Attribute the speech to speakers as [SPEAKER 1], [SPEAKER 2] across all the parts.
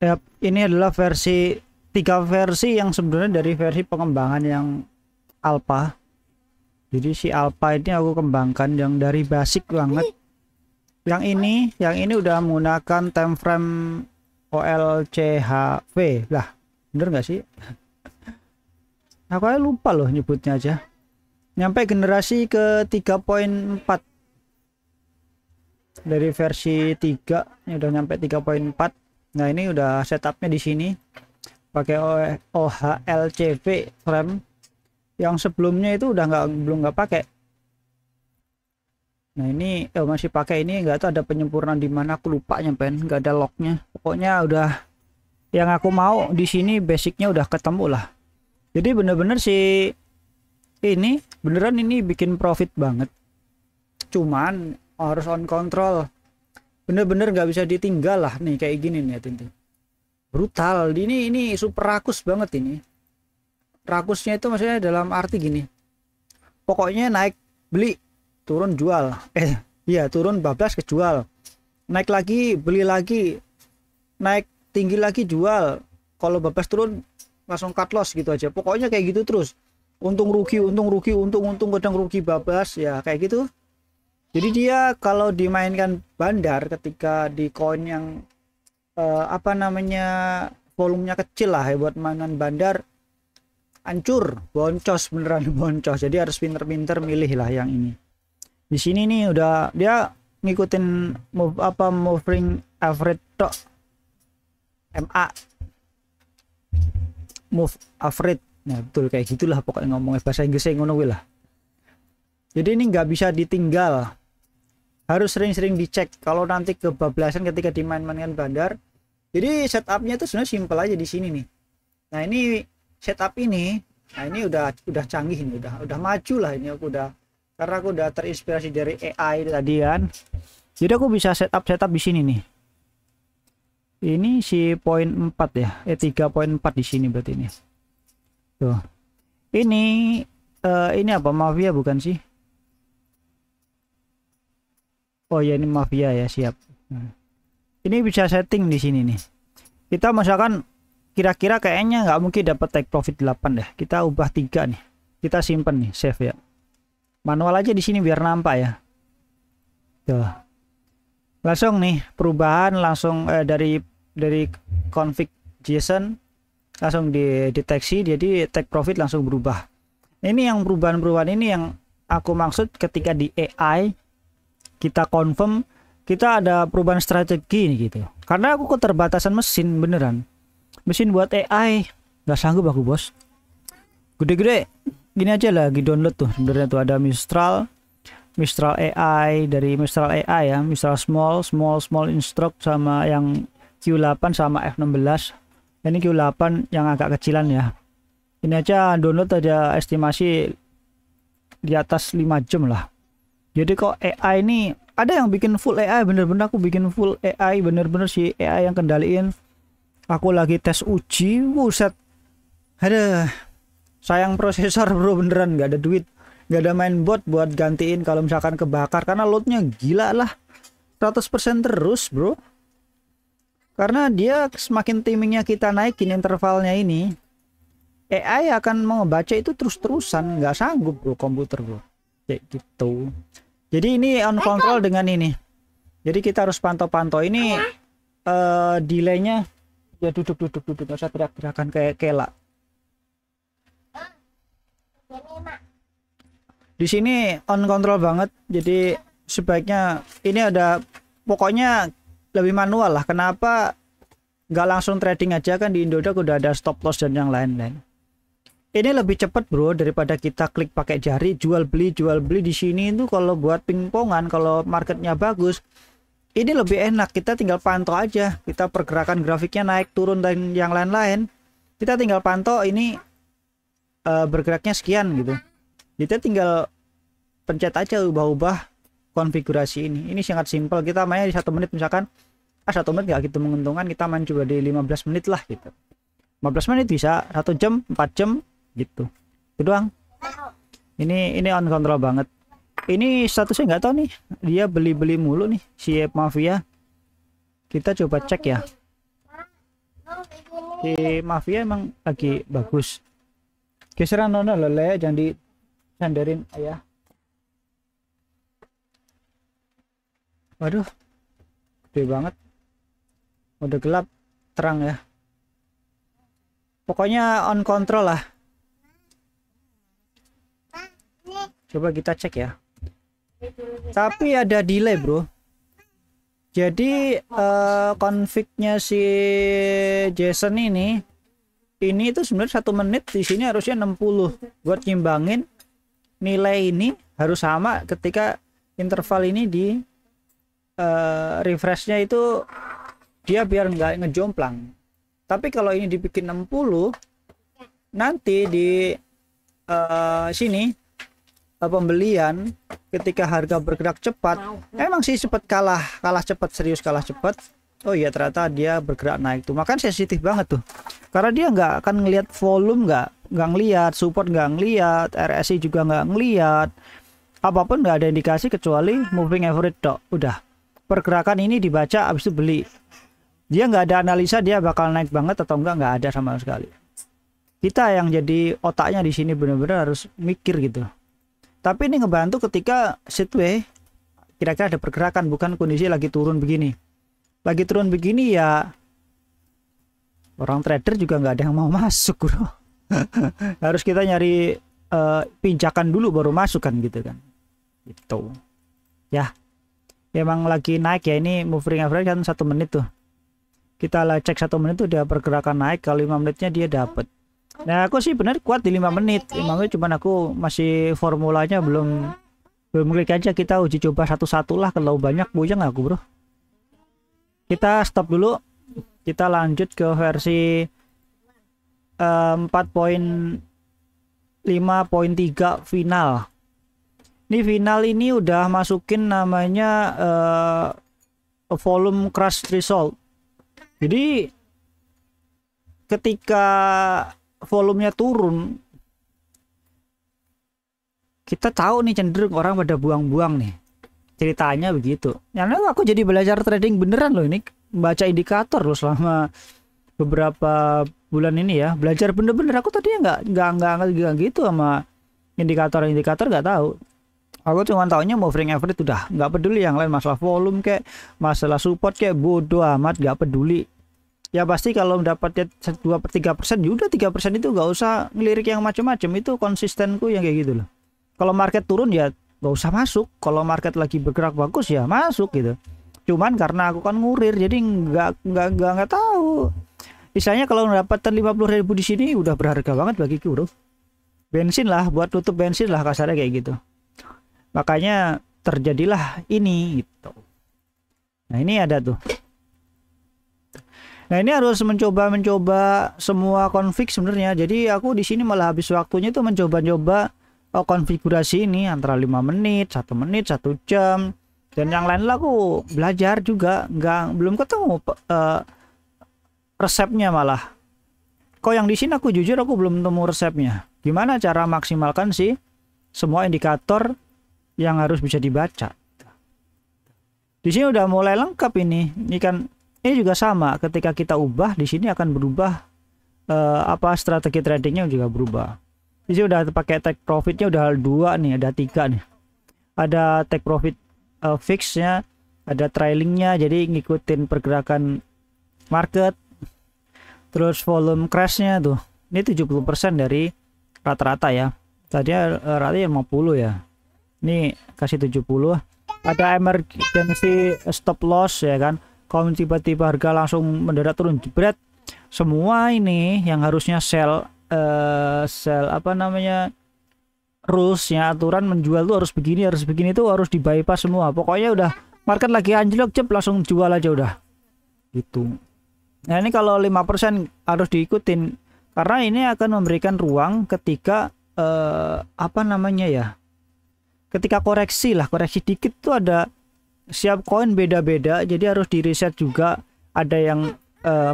[SPEAKER 1] Ya, ini adalah versi tiga versi yang sebenarnya dari versi pengembangan yang alpha. Jadi si alpha ini aku kembangkan yang dari basic banget. Yang ini udah menggunakan time frame OLCHV lah, bener nggak sih? Aku aja lupa loh nyebutnya aja. Nyampe generasi ke 3.4 dari versi 3 ini udah nyampe 3.4. Nah ini udah setupnya di sini pakai OHLCV frame. Yang sebelumnya itu udah belum nggak pakai. Nah ini masih pakai ini, nggak tahu ada penyempurnaan di mana, aku lupa nyampein, nggak ada locknya. Pokoknya udah yang aku mau di sini basicnya udah ketemu lah. Jadi bener-bener sih ini beneran ini bikin profit banget. Cuman harus on control. Bener-bener nggak bisa ditinggal lah nih kayak gini nih Tintin. Brutal. Ini super rakus banget ini. Rakusnya itu maksudnya dalam arti gini. Pokoknya naik beli, turun jual. Iya, turun bablas kejual. Naik lagi, beli lagi. Naik tinggi lagi jual. Kalau bablas turun langsung cut loss gitu aja. Pokoknya kayak gitu terus. Untung rugi, untung kadang rugi bablas ya kayak gitu. Jadi dia kalau dimainkan bandar ketika di koin yang apa namanya volumenya kecil lah ya, buat mainan bandar hancur, boncos beneran boncos. Jadi harus pinter-pinter milih lah yang ini. Di sini nih udah dia ngikutin moving average tok. MA move average. Nah, betul kayak gitulah pokoknya ngomongnya bahasa Inggrisnya ngono lah. Jadi ini nggak bisa ditinggal. Harus sering-sering dicek kalau nanti kebablasan ketika dimain-mainkan bandar. Jadi setupnya itu sebenarnya simpel aja di sini nih. Nah, ini setup ini, nah ini udah canggih ini, udah maju lah ini aku udah, karena aku udah terinspirasi dari AI tadi kan. Jadi aku bisa setup di sini nih. Ini si poin 4 ya, 3.4 di sini berarti ini. Tuh. Ini apa mafia bukan sih? Oh ya ini mafia ya, siap. Ini bisa setting di sini nih. Kita misalkan kira-kira kayaknya nggak mungkin dapat take profit 8 deh. Kita ubah 3 nih. Kita simpen nih, save ya. Manual aja di sini biar nampak ya. Tuh. Langsung nih perubahan langsung dari config JSON langsung dideteksi, jadi take profit langsung berubah. Ini yang perubahan-perubahan ini yang aku maksud ketika di AI kita confirm kita ada perubahan strategi nih gitu. Karena aku keterbatasan mesin beneran. Mesin buat AI nggak sanggup aku bos. Gede-gede gini aja lagi download tuh sebenarnya tuh ada Mistral AI, dari Mistral AI ya, Mistral small instruct sama yang Q8 sama F16. Ini Q8 yang agak kecilan ya. Ini aja download aja estimasi di atas 5 jam lah. Jadi kok AI ini ada yang bikin full AI, bener-bener aku bikin full AI, bener-bener si AI yang kendaliin. Aku lagi tes uji, buset. Ada sayang prosesor bro, beneran nggak ada duit, nggak ada main bot buat gantiin kalau misalkan kebakar, karena loadnya gila lah 100% terus bro. Karena dia semakin timingnya kita naikin intervalnya ini, AI akan membaca itu terus-terusan, nggak sanggup bro komputer bro, kayak gitu. Jadi ini on control dengan ini. Jadi kita harus pantau-pantau ini delaynya. Ya duduk nggak usah teriak-teriakan kayak kela. Di sini on control banget. Jadi sebaiknya ini ada, pokoknya lebih manual lah. Kenapa nggak langsung trading aja, kan di Indodax udah ada stop loss dan yang lain-lain. Ini lebih cepat bro daripada kita klik pakai jari jual beli di sini. Itu kalau buat pingpongan, kalau marketnya bagus ini lebih enak, kita tinggal pantau aja, kita pergerakan grafiknya naik turun dan yang lain-lain, kita tinggal pantau ini bergeraknya sekian gitu. Kita tinggal pencet aja ubah-ubah konfigurasi ini sangat simpel. Kita mainnya di 1 menit misalkan, 1 menit nggak gitu menguntungkan, kita main coba di 15 menit lah gitu. 15 menit bisa, 1 jam, 4 jam gitu. Itu doang. Ini on control banget. Ini statusnya nggak tahu nih, dia beli-beli mulu nih si Mafia. Kita coba cek ya. si Mafia emang lagi bagus. Geseran nona lele, jangan disandarin ayah. Waduh, gede banget. Udah gelap, terang ya. Pokoknya on control lah. Coba kita cek ya. Tapi ada delay bro. Jadi config-nya si Jason ini itu sebenarnya 1 menit, di sini harusnya 60. Buat nyimbangin nilai ini harus sama ketika interval ini di refreshnya itu dia biar nggak ngejomplang. Tapi kalau ini dibikin 60, nanti di sini pembelian ketika harga bergerak cepat, emang sih cepat kalah cepat, serius kalah cepat. Oh iya, ternyata dia bergerak naik tuh, makanya sensitif banget tuh, karena dia nggak akan ngelihat volume, nggak ngelihat support, nggak ngelihat RSI juga, nggak ngelihat apapun, nggak ada indikasi kecuali moving average dok. Udah pergerakan ini dibaca, abis itu beli. Dia nggak ada analisa dia bakal naik banget atau nggak ada sama sekali. Kita yang jadi otaknya di sini benar-benar harus mikir gitu. Tapi ini ngebantu ketika sideway kira-kira ada pergerakan, bukan kondisi lagi turun begini. Lagi turun begini ya orang trader juga nggak ada yang mau masuk bro. Harus kita nyari pinjakan dulu baru masuk kan gitu kan. Gitu. Ya. Emang lagi naik ya, ini moving average kan 1 menit tuh. Kita lah cek 1 menit tuh dia pergerakan naik, kalau 5 menitnya dia dapat. Nah aku sih bener kuat di 5 menit. 5 menit cuman aku masih formulanya belum klik aja. Kita uji coba satu-satu lah, kalau banyak bujang aku bro. Kita stop dulu, kita lanjut ke versi 4.5.3 final. Ini final ini udah masukin namanya volume crash threshold. Jadi ketika volumenya turun, kita tahu nih cenderung orang pada buang-buang nih, ceritanya begitu. Karena aku jadi belajar trading beneran loh ini, baca indikator loh selama beberapa bulan ini ya, belajar bener-bener. Aku tadinya nggak gitu sama indikator nggak tahu. Aku cuma taunya moving average, udah nggak peduli yang lain, masalah volume kayak masalah support kayak bodoh amat, nggak peduli. Ya pasti kalau mendapatnya 2-3%, udah 3% itu nggak usah ngelirik yang macam-macam, itu konsistenku yang kayak gitu loh. Kalau market turun ya nggak usah masuk, kalau market lagi bergerak bagus ya masuk gitu. Cuman karena aku kan ngurir, jadi nggak tahu. Misalnya kalau mendapatkan 50.000 di sini udah berharga banget bagiku bro. Bensin lah, buat tutup bensin lah kasarnya kayak gitu. Makanya terjadilah ini gitu. Nah ini ada tuh. Nah ini harus mencoba semua config sebenarnya. Jadi aku di sini malah habis waktunya tuh mencoba konfigurasi ini antara 5 menit, 1 menit, 1 jam, dan yang lain lah aku belajar juga. Belum ketemu resepnya malah. Kok yang di sini aku jujur aku belum nemu resepnya. Gimana cara maksimalkan sih semua indikator yang harus bisa dibaca. Di sini udah mulai lengkap ini. Ini kan ini juga sama, ketika kita ubah di sini akan berubah strategi tradingnya juga berubah. Di sini udah pakai take profitnya udah 2 nih, ada 3 nih. Ada take profit fixnya, ada trailingnya, jadi ngikutin pergerakan market. Terus volume crashnya tuh, ini 70% dari rata-rata ya. Tadinya ratanya 50 ya. Ini kasih 70. Ada emergency stop loss ya kan. Kalau tiba-tiba harga langsung mendadak turun jebret, semua ini yang harusnya sell rulesnya, aturan menjual tuh harus begini tuh harus di bypass semua. Pokoknya udah market lagi anjlok cep langsung jual aja udah gitu. Nah ini kalau 5% harus diikutin, karena ini akan memberikan ruang ketika ketika koreksi dikit tuh ada. Siap koin beda-beda, jadi harus di reset juga. Ada yang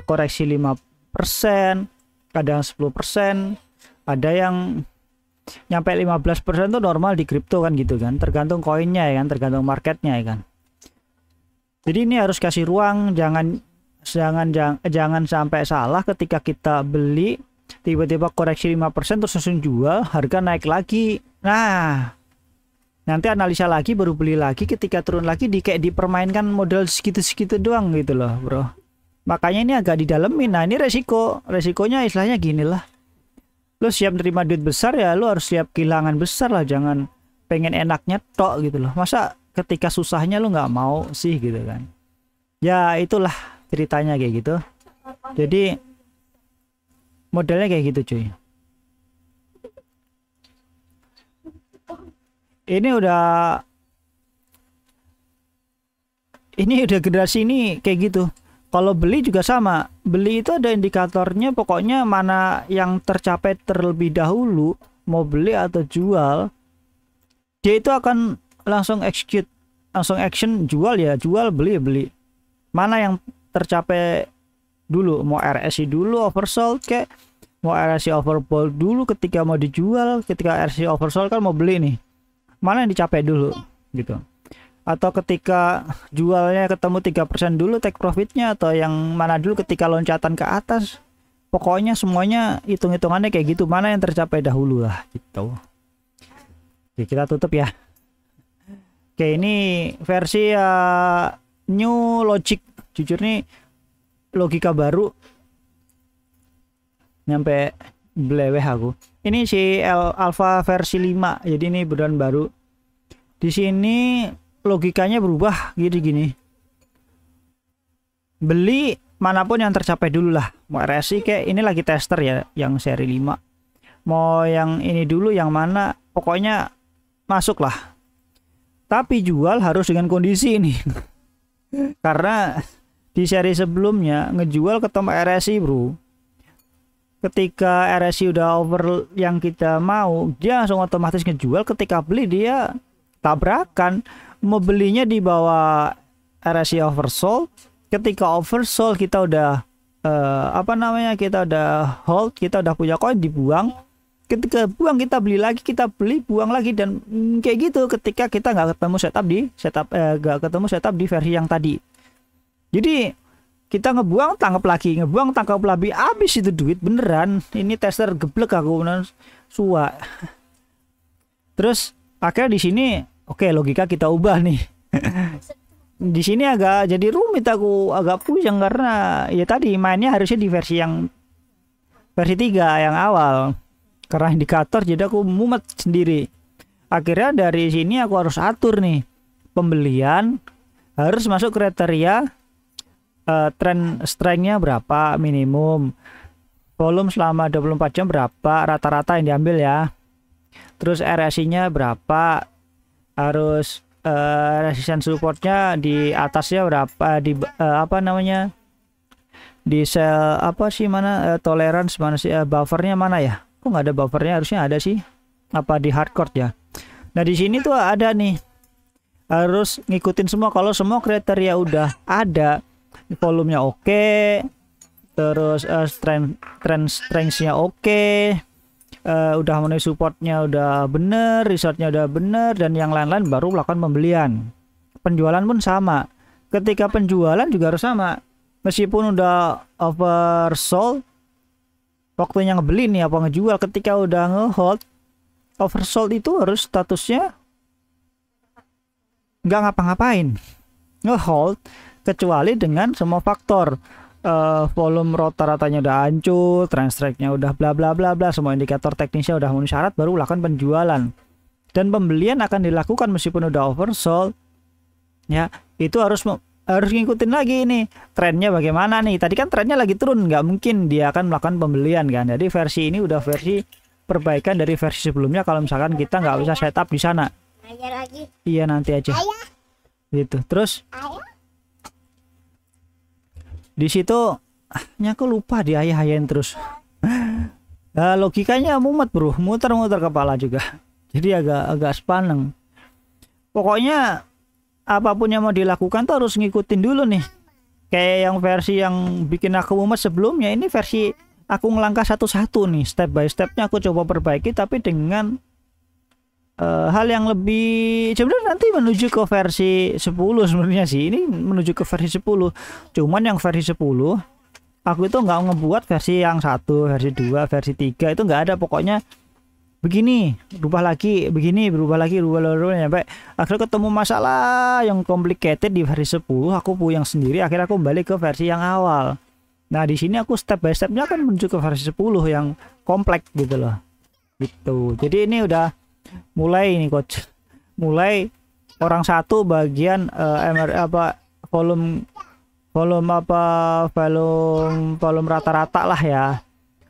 [SPEAKER 1] koreksi 5%, ada yang 10%, ada yang nyampe 15% tuh normal di kripto kan gitu kan, tergantung koinnya ya kan, tergantung marketnya ya kan. Jadi ini harus kasih ruang, jangan jangan sampai salah ketika kita beli tiba-tiba koreksi 5% terus langsung jual, harga naik lagi. Nah, nanti analisa lagi baru beli lagi, ketika turun lagi kayak dipermainkan modal segitu-segitu doang gitu loh, bro. Makanya ini agak didalemin. Nah, ini resikonya istilahnya gini lah. Lu siap nerima duit besar ya, lu harus siap kehilangan besar lah, jangan pengen enaknya tok gitu loh. Masa ketika susahnya lu nggak mau sih gitu kan. Ya itulah ceritanya kayak gitu. Jadi modelnya kayak gitu cuy. Ini udah generasi ini kayak gitu. Kalau beli juga sama. Beli itu ada indikatornya, pokoknya mana yang tercapai terlebih dahulu, mau beli atau jual, dia itu akan langsung execute, langsung action, jual ya jual, beli ya beli. Mana yang tercapai dulu, mau RSI dulu oversold kayak mau RSI overbought dulu ketika mau dijual, ketika RSI oversold kan mau beli nih. Mana yang dicapai dulu gitu. Atau ketika jualnya ketemu 3% dulu take profitnya, atau yang mana dulu ketika loncatan ke atas. Pokoknya semuanya hitung-hitungannya kayak gitu, mana yang tercapai dahulu lah gitu. Oke, kita tutup ya. Oke, ini versi new logic. Jujur nih logika baru, nyampe bleweh aku. Ini si Alpha versi 5. Jadi ini beneran baru. Di sini logikanya berubah gini. Beli manapun yang tercapai dulu lah. Mau RSI kayak ini lagi tester ya, yang seri 5. Mau yang ini dulu, yang mana, pokoknya masuk lah. Tapi jual harus dengan kondisi ini. Karena di seri sebelumnya ngejual ketemu RSI, bro. Ketika RSI udah over yang kita mau, dia langsung otomatis ngejual. Ketika beli dia tabrakan. Mau belinya di bawah RSI oversold. Ketika oversold kita udah kita udah hold, kita udah punya koin, dibuang. Ketika buang kita beli lagi, kita beli, buang lagi, dan kayak gitu ketika kita nggak ketemu setup di versi yang tadi. Jadi kita ngebuang tangkap lagi, ngebuang tangkap lagi, habis itu duit beneran. Ini tester geblek aku beneran suwa. Terus akhirnya di sini oke, logika kita ubah nih. Di sini agak jadi rumit, aku agak pusing karena ya tadi mainnya harusnya di versi 3 yang awal. Karena indikator jadi aku mumet sendiri. Akhirnya dari sini aku harus atur nih. Pembelian harus masuk kriteria trend strength-nya berapa minimum. Volume selama 24 jam berapa rata-rata yang diambil ya. Terus RSI-nya berapa. Harus resistance supportnya di atasnya berapa, di di sel tolerance mana sih, buffernya mana ya, kok nggak ada buffernya, harusnya ada sih, apa di hardcore ya. Nah di sini tuh ada nih, harus ngikutin semua. Kalau semua kriteria udah ada, volumenya oke, terus strength-nya oke, udah memenuhi supportnya udah bener, resortnya udah bener, dan yang lain-lain baru melakukan pembelian. Penjualan pun sama. Ketika penjualan juga harus sama. Meskipun udah oversold, waktunya ngebeli nih apa ngejual. Ketika udah ngehold, oversold itu harus statusnya nggak ngapa-ngapain, ngehold, kecuali dengan semua faktor. Volume rata-ratanya udah hancur, trend strike-nya udah bla bla bla bla, semua indikator teknisnya udah memenuhi syarat, baru lakukan penjualan. Dan pembelian akan dilakukan meskipun udah oversold. Ya, itu harus ngikutin lagi nih trennya bagaimana nih. Tadi kan trennya lagi turun, nggak mungkin dia akan melakukan pembelian kan. Jadi versi ini udah versi perbaikan dari versi sebelumnya. Kalau misalkan kita nggak bisa setup di sana. Iya nanti aja. Gitu. Terus di situ aku lupa di ayah-ayahin terus. Logikanya mumet, bro, muter-muter kepala juga. Jadi agak sepaneng. Pokoknya apapun yang mau dilakukan tuh harus ngikutin dulu nih. Kayak yang versi yang bikin aku mumet sebelumnya, ini versi aku ngelangkah satu-satu nih, step by stepnya aku coba perbaiki, tapi dengan hal yang lebih sebenarnya nanti menuju ke versi 10 sebenarnya sih. Ini menuju ke versi 10. Cuman yang versi 10 aku itu nggak ngebuat versi yang 1, versi 2, versi 3 itu nggak ada. Pokoknya begini, berubah lagi, begini, berubah lagi, berubah lagi sampai akhirnya ketemu masalah yang complicated di versi 10. Aku puyeng sendiri, akhirnya aku balik ke versi yang awal. Nah, di sini aku step by stepnya kan menuju ke versi 10 yang kompleks gitu loh. Gitu. Jadi ini udah mulai ini coach. Mulai orang satu bagian volume rata-rata lah ya.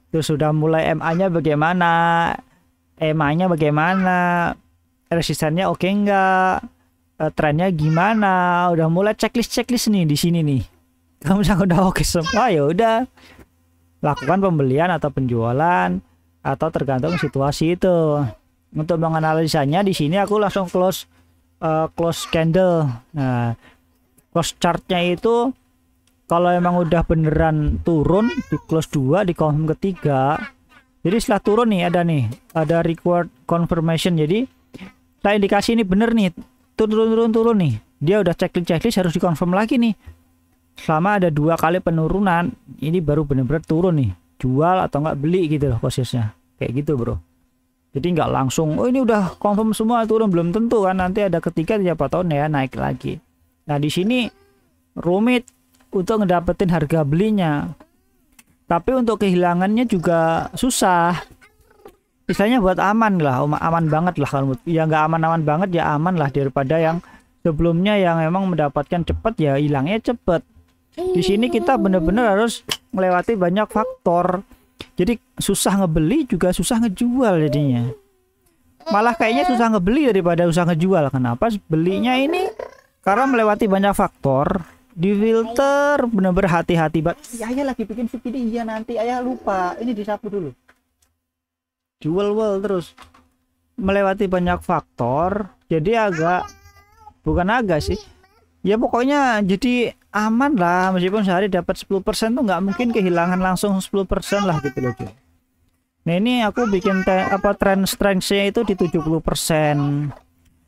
[SPEAKER 1] Terus sudah mulai MA-nya bagaimana? EMA-nya bagaimana? Resistennya oke enggak? Trennya gimana? Udah mulai checklist nih di sini nih. Kamu misalnya udah oke semua, ya udah lakukan pembelian atau penjualan atau tergantung situasi itu. Untuk menganalisanya di sini aku langsung close candle. Nah, close chartnya itu kalau emang udah beneran turun di close 2 di confirm ketiga. Jadi setelah turun nih ada required confirmation. Jadi saya indikasi ini bener nih, turun nih. Dia udah checklist harus dikonfirm lagi nih. Selama ada 2 kali penurunan, ini baru bener-bener turun nih. Jual atau enggak beli gitu loh posisinya. Kayak gitu, bro. Jadi nggak langsung, oh ini udah confirm semua turun, belum tentu kan, nanti ada ketiga siapa tahu ya naik lagi. Nah, di sini rumit untuk ngedapetin harga belinya. Tapi untuk kehilangannya juga susah. Misalnya buat aman lah, aman banget lah kalau ya nggak aman-aman banget ya aman lah daripada yang sebelumnya yang emang mendapatkan cepat ya hilangnya cepet. Di sini kita bener-bener harus melewati banyak faktor. Jadi susah ngebeli juga susah ngejual jadinya. Malah kayaknya susah ngebeli daripada susah ngejual. Kenapa? Belinya ini karena melewati banyak faktor. Di filter bener-bener hati-hati banget. Ya, ayah lagi bikin video iya nanti ayah lupa. Ini disapu dulu. Jual terus. Melewati banyak faktor. Jadi bukan agak sih. Ya pokoknya jadi aman lah, meskipun sehari dapat 10% tuh nggak mungkin kehilangan langsung 10% lah gitu loh. Nah, ini aku bikin trend strength-nya itu di 70%.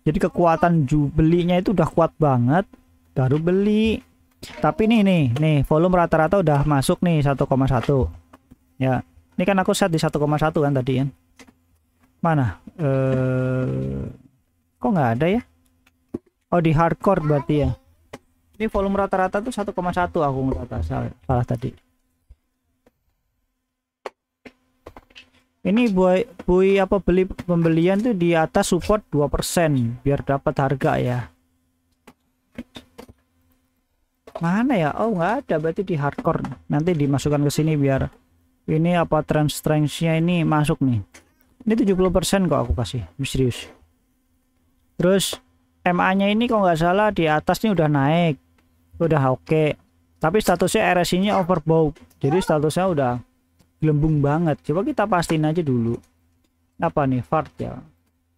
[SPEAKER 1] Jadi kekuatan belinya itu udah kuat banget baru beli. Tapi nih volume rata-rata udah masuk nih 1,1. Ya, ini kan aku set di 1,1 kan tadi kan. Mana? Kok nggak ada ya? Oh, di hardcore berarti ya. Ini volume rata-rata tuh 1,1 aku ngerasa salah tadi. Ini beli pembelian tuh di atas support 2% biar dapat harga ya. Mana ya? Oh, nggak ada, berarti di hardcore. Nanti dimasukkan ke sini biar ini trend strength-nya ini masuk nih. Ini 70% kok aku kasih, misterius. Terus MA-nya ini kalau nggak salah di atas nih udah naik. Udah oke. Tapi statusnya RSI-nya overbought. Jadi statusnya udah gelembung banget. Coba kita pastiin aja dulu. Apa nih? Fart ya.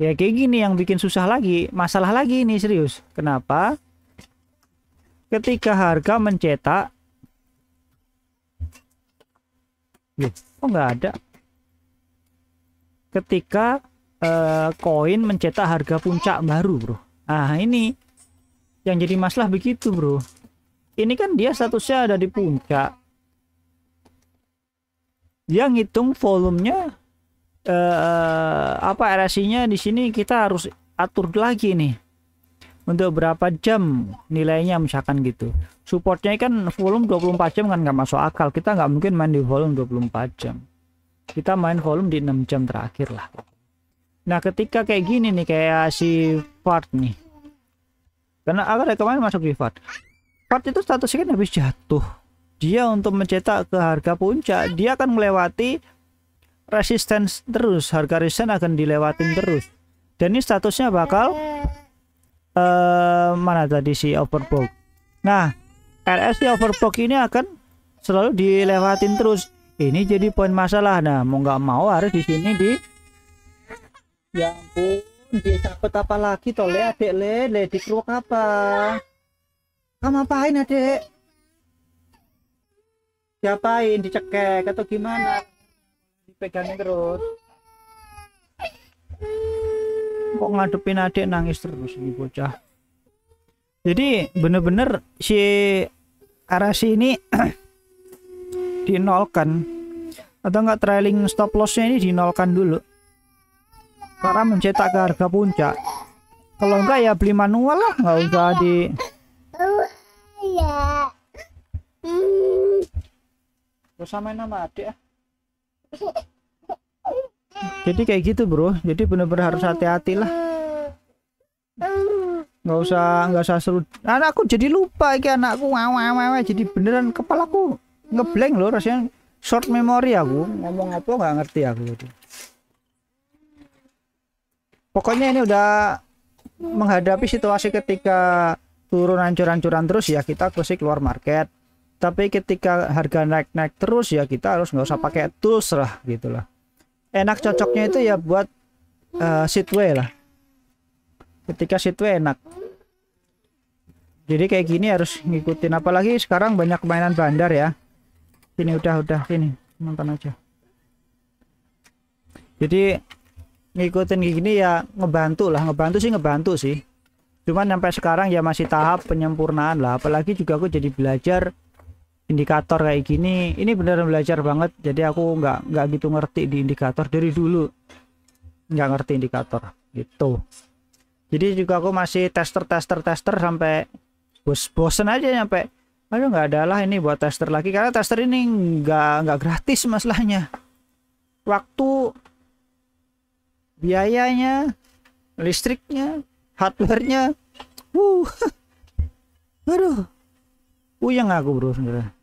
[SPEAKER 1] Ya kayak gini yang bikin susah lagi. Masalah lagi ini serius. Kenapa? Ketika harga mencetak. Kok nggak ada? Ketika koin mencetak harga puncak baru, bro. Nah, ini yang jadi masalah begitu, bro. Ini kan dia statusnya ada di puncak. Dia ngitung volumenya RSI-nya di sini kita harus atur lagi nih. Untuk berapa jam nilainya misalkan gitu. Supportnya kan volume 24 jam kan nggak masuk akal. Kita nggak mungkin main di volume 24 jam. Kita main volume di 6 jam terakhir lah. Nah, ketika kayak gini nih kayak si Fart nih. Karena ada kemarin masuk di Fart. Fart itu statusnya kan habis jatuh. Dia untuk mencetak ke harga puncak, dia akan melewati resistance terus. Harga resisten akan dilewatin terus. Dan ini statusnya bakal mana tadi si overbought. Nah, RSI overbought ini akan selalu dilewatin terus. Ini jadi poin masalah. Nah, mau nggak mau harus di sini ya ampun, disabet apa lagi tole adek le dikeruk apa? Kamu apain adek? Diapain? Dicekek atau gimana? Dipegangin terus. kok ngadepin adik nangis terus ini bocah. Jadi bener-bener si RSI ini dinolkan, atau enggak trailing stop lossnya ini dinolkan dulu karena mencetak ke harga puncak. Kalau enggak ya beli manual lah, nggak usah di bersama nama adik ya. Jadi kayak gitu bro, jadi bener-bener harus hati-hati lah, nggak usah seru. Anakku jadi lupa iki, anakku wawa jadi beneran kepalaku ngeblank loh, rasanya short memory, aku ngomong apa nggak ngerti aku. Pokoknya ini udah menghadapi situasi ketika turun ancur-ancuran terus ya kita pasti keluar market, tapi ketika harga naik-naik terus ya kita harus nggak usah pakai tools lah gitulah. Enak cocoknya itu ya buat Seedway lah, ketika Seedway enak. Jadi kayak gini harus ngikutin, apalagi sekarang banyak mainan bandar ya. Ini udah ini nonton aja. Jadi ngikutin gini ya ngebantu sih. Cuman sampai sekarang ya masih tahap penyempurnaan lah, apalagi juga aku jadi belajar indikator kayak gini. Ini beneran belajar banget, jadi aku nggak gitu ngerti di indikator dari dulu, nggak ngerti indikator gitu. Jadi juga aku masih tester sampai bosen aja, sampai aduh nggak ada lah ini buat tester lagi, karena tester ini nggak gratis masalahnya. Waktu, biayanya, listriknya, hardwarenya, aduh, puyeng aku bro sebenarnya.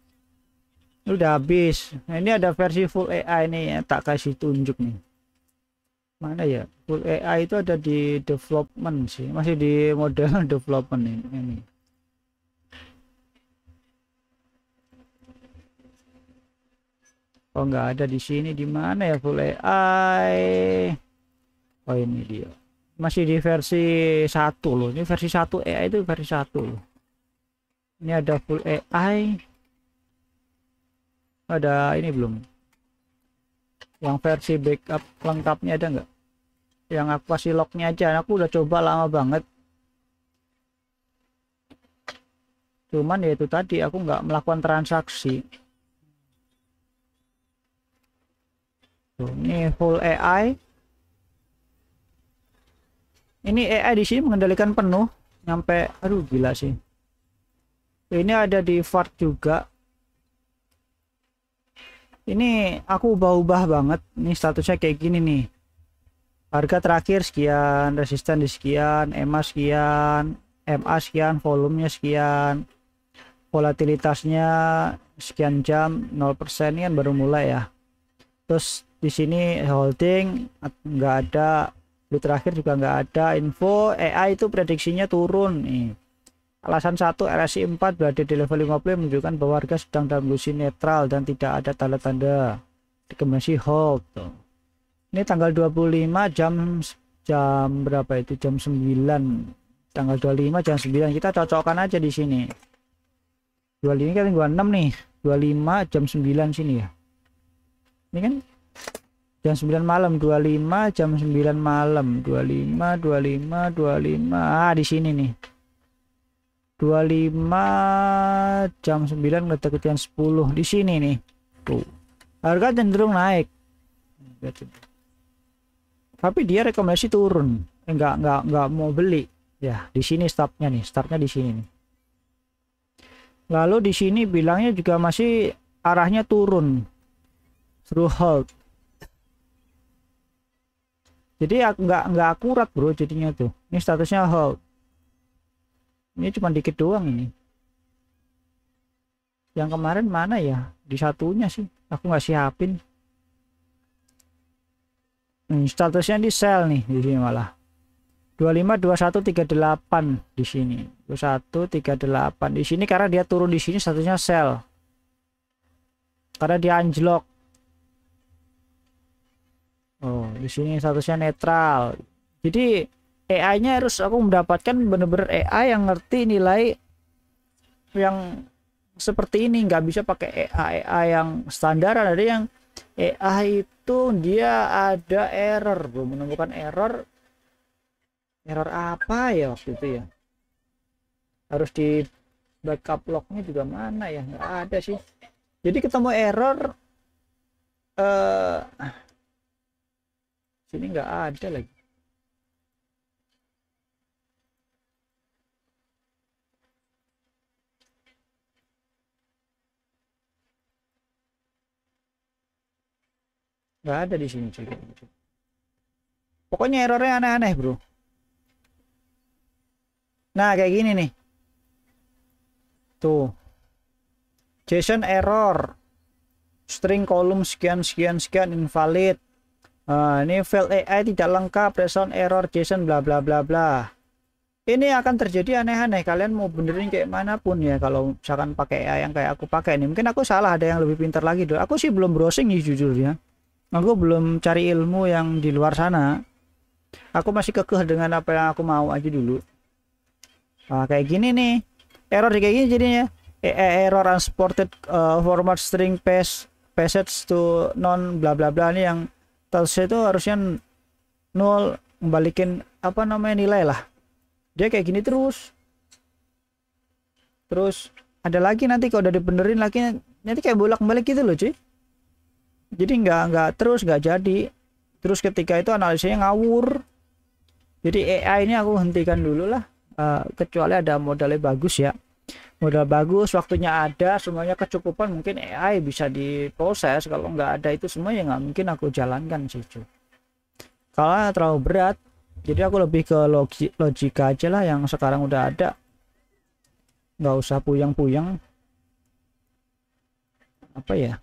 [SPEAKER 1] Udah habis. Nah, ini ada versi full AI nih, tak kasih tunjuk nih. Mana ya? Full AI itu ada di development sih, masih di model development ini. Oh nggak ada di sini, di mana ya full AI? Oh ini dia. Masih di versi 1 loh. Ini versi 1 AI itu versi 1 loh. Ini ada full AI. Ada ini belum? Yang versi backup lengkapnya ada nggak? Yang aku kasih lognya aja. Aku udah coba lama banget. Cuman ya itu tadi aku nggak melakukan transaksi. Tuh, ini full AI. Ini AI di sini mengendalikan penuh nyampe, aduh gila sih. Ini ada di VART juga. Ini aku ubah-ubah banget. Ini statusnya kayak gini nih. Harga terakhir sekian, resisten di sekian, EMA sekian, MA sekian, volumenya sekian, volatilitasnya sekian jam, 0%. Ini kan baru mulai ya. Terus di sini holding nggak ada, di terakhir juga nggak ada info. AI itu prediksinya turun nih. Alasan 1, RSI 4 berada di level 50 menunjukkan bahwa harga sedang dalam kondisi netral dan tidak ada tanda-tanda rekomendasi hold. Ini tanggal 25 jam berapa itu? Jam 9. Tanggal 25 jam 9. Kita cocokkan aja di sini. 25 kan 26 nih. 25 jam 9 sini ya. Ini kan jam 9 malam, 25 jam 9 malam, 25 ah di sini nih. 25 jam 9 kejadian 10 di sini nih. Tuh. Harga cenderung naik. Tapi dia rekomendasi turun. Enggak mau beli. Ya, di sini startnya nih, startnya di sini nih. Lalu di sini bilangnya juga masih arahnya turun. Through hold. Jadi nggak akurat bro jadinya tuh. Ini statusnya hold. Ini cuma dikit doang ini. Yang kemarin mana ya? Di satunya sih. Aku nggak siapin. Statusnya di sell nih di sini malah. 25 21 38 di sini. 21 38 di sini karena dia turun di sini statusnya sell. Karena dia anjlok. Oh, di sini statusnya netral. Jadi AI-nya harus aku mendapatkan bener-bener AI yang ngerti nilai yang seperti ini. Nggak bisa pakai AI yang standar. Ada yang AI itu dia ada error, belum menemukan error. Error apa ya waktu itu ya? Harus di backup lognya juga mana ya? Nggak ada sih. Jadi ketemu error sini nggak ada lagi. Nggak ada di sini juga. Pokoknya errornya aneh-aneh bro. Nah kayak gini nih. Tuh. JSON error. String kolom sekian invalid. Ini file AI tidak lengkap, resound error JSON bla bla bla bla. Ini akan terjadi aneh-aneh. Kalian mau benerin kayak manapun ya. Kalau misalkan pakai AI yang kayak aku pakai nih, mungkin aku salah, ada yang lebih pintar lagi dulu. Aku sih belum browsing nih jujur ya. Aku belum cari ilmu yang di luar sana. Aku masih kekeh dengan apa yang aku mau aja dulu. Nah, kayak gini nih. Error kayak gini jadinya. Error unsupported format string passage to non bla bla bla, ini yang terus itu harusnya nol, membalikin apa namanya nilai lah. Dia kayak gini terus ada lagi nanti kalau udah dibenerin lagi nanti kayak bolak-balik gitu loh cuy. Jadi nggak terus nggak jadi. Terus ketika itu analisanya ngawur. Jadi AI ini aku hentikan dulu lah, kecuali ada modalnya bagus ya. Modal bagus, waktunya ada, semuanya kecukupan, mungkin AI bisa diproses. Kalau nggak ada itu semua ya nggak mungkin aku jalankan sih cuy. Kalau terlalu berat, jadi aku lebih ke logika aja lah yang sekarang udah ada. Nggak usah puyeng-puyeng. Apa ya?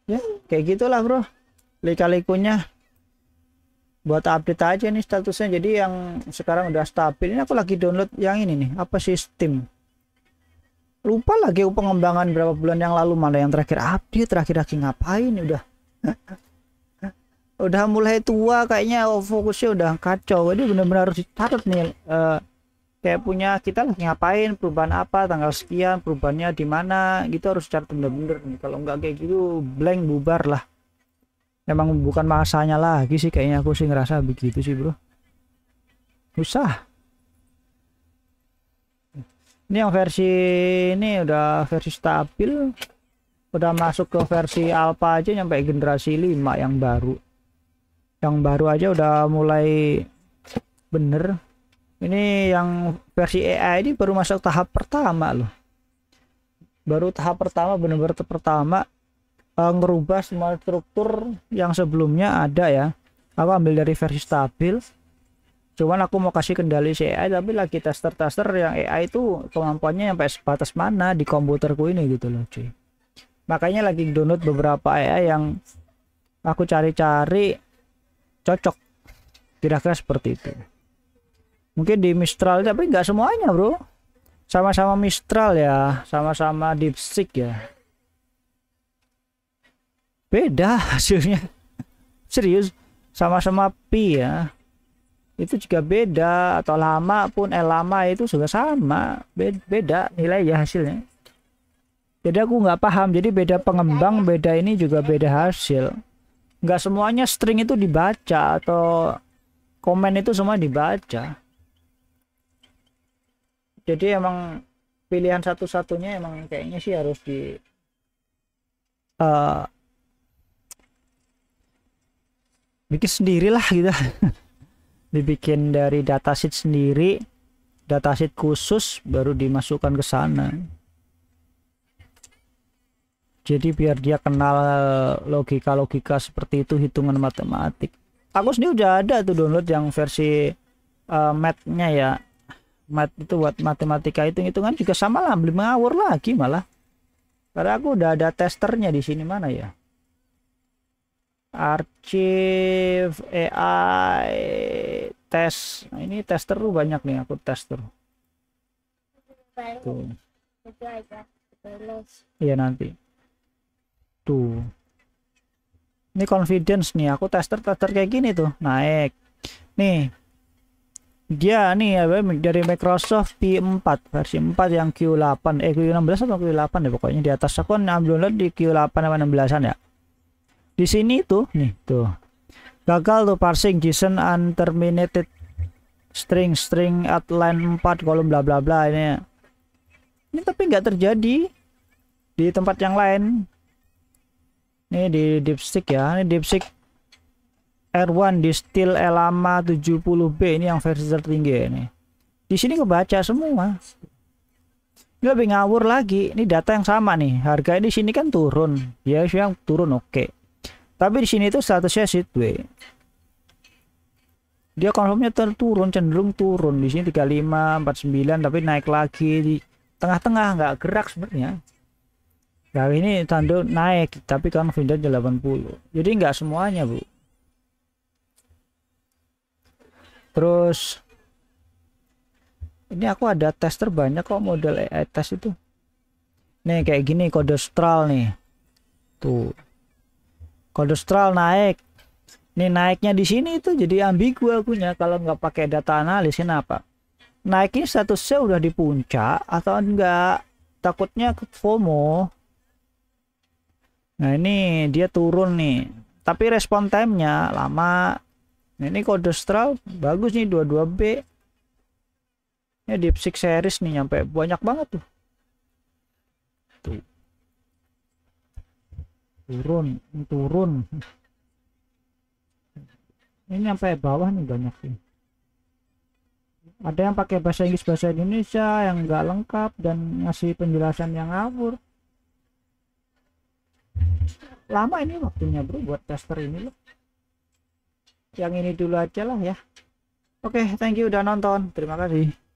[SPEAKER 1] Ya kayak gitulah bro, lika-likunya. Buat update aja nih statusnya. Jadi yang sekarang udah stabil, ini aku lagi download yang ini nih, apa sistem, lupa lagi pengembangan berapa bulan yang lalu, mana yang terakhir update, terakhir lagi ngapain udah udah mulai tua kayaknya, fokusnya udah kacau. Jadi benar-benar harus dicatat nih, kayak punya kita lagi ngapain, perubahan apa, tanggal sekian, perubahannya di mana gitu, harus catat bener-bener nih. Kalau nggak kayak gitu blank, bubar lah. Emang bukan masanya lagi sih, kayaknya aku sih ngerasa begitu sih bro. Susah. Ini yang versi ini udah versi stabil, udah masuk ke versi alpha aja, nyampe generasi 5 yang baru. Yang baru aja udah mulai bener. Ini yang versi AI ini baru masuk tahap pertama loh. Baru tahap pertama, bener-bener pertama. Ngerubah semua struktur yang sebelumnya ada ya. Aku ambil dari versi stabil, cuman aku mau kasih kendali si AI, tapi lagi tester yang AI itu kemampuannya sampai sebatas mana di komputerku ini gitu loh cuy. Makanya lagi download beberapa AI yang aku cari-cari cocok, kira-kira seperti itu. Mungkin di Mistral, tapi nggak semuanya bro. Sama-sama Mistral ya, sama-sama DeepSeek ya, beda hasilnya. Serius, sama-sama pi ya, itu juga beda. Atau lama pun lama itu juga sama, beda nilai ya hasilnya. Jadi aku nggak paham, jadi beda pengembang, beda ini juga beda hasil. Nggak semuanya string itu dibaca atau komen itu semua dibaca. Jadi emang pilihan satu-satunya emang kayaknya sih harus di bikin sendirilah gitu. Dibikin dari datasheet sendiri, datasheet khusus, baru dimasukkan ke sana. Jadi biar dia kenal logika-logika seperti itu, hitungan matematik. Aku sendiri udah ada tuh download yang versi math-nya ya. Math itu buat matematika, hitung-hitungan juga sama lah, belum ngawur lagi malah. Karena aku udah ada testernya di sini, mana ya? Archive AI tes. Nah, ini tester tuh banyak nih, aku tester. Tuh. Iya nanti. Tuh. Ini confidence nih, aku tester kayak gini tuh, naik. Nih. Dia nih ya, dari Microsoft P4 versi 4 yang Q8 Q16 atau Q8 ya, pokoknya di atas. Aku ambil di Q8 sama 16an ya. Di sini tuh nih tuh Gagal tuh parsing JSON unterminated string at line 4 kolom bla bla bla ini. Ini tapi nggak terjadi di tempat yang lain. Ini di DeepSeek ya, ini DeepSeek R1 di Steel Llama 70B ini yang versi tertinggi ya, ini. Di sini kebaca semua. Ini lebih ngawur lagi. Ini data yang sama nih. Harga di sini kan turun. Ya, yang turun oke. Tapi di sini itu statusnya sideways. Dia konfirmnya turun, cenderung turun. Di sini 35, 49 tapi naik lagi di tengah-tengah, nggak gerak sebenarnya. Nah, ini tanda naik tapi confident 80. Jadi nggak semuanya, Bu. Terus ini aku ada tester banyak kok model AI test itu. Nih kayak gini Codestral nih. Tuh. Codestral naik. Nih naiknya di sini itu jadi ambigu akunya kalau nggak pakai data analis. Kenapa? Naiknya statusnya udah di puncak atau enggak? Takutnya FOMO. Nah, ini dia turun nih. Tapi respon time-nya lama. Nah, ini Codestral bagus nih 22B. Ini DeepSeek series nih nyampe banyak banget tuh. Tuh. Turun. Ini sampai bawah nih banyak sih. Ada yang pakai bahasa Inggris bahasa Indonesia yang nggak lengkap dan ngasih penjelasan yang ngawur. Lama ini waktunya bro buat tester ini loh. Yang ini dulu aja lah ya. Oke, thank you udah nonton. Terima kasih.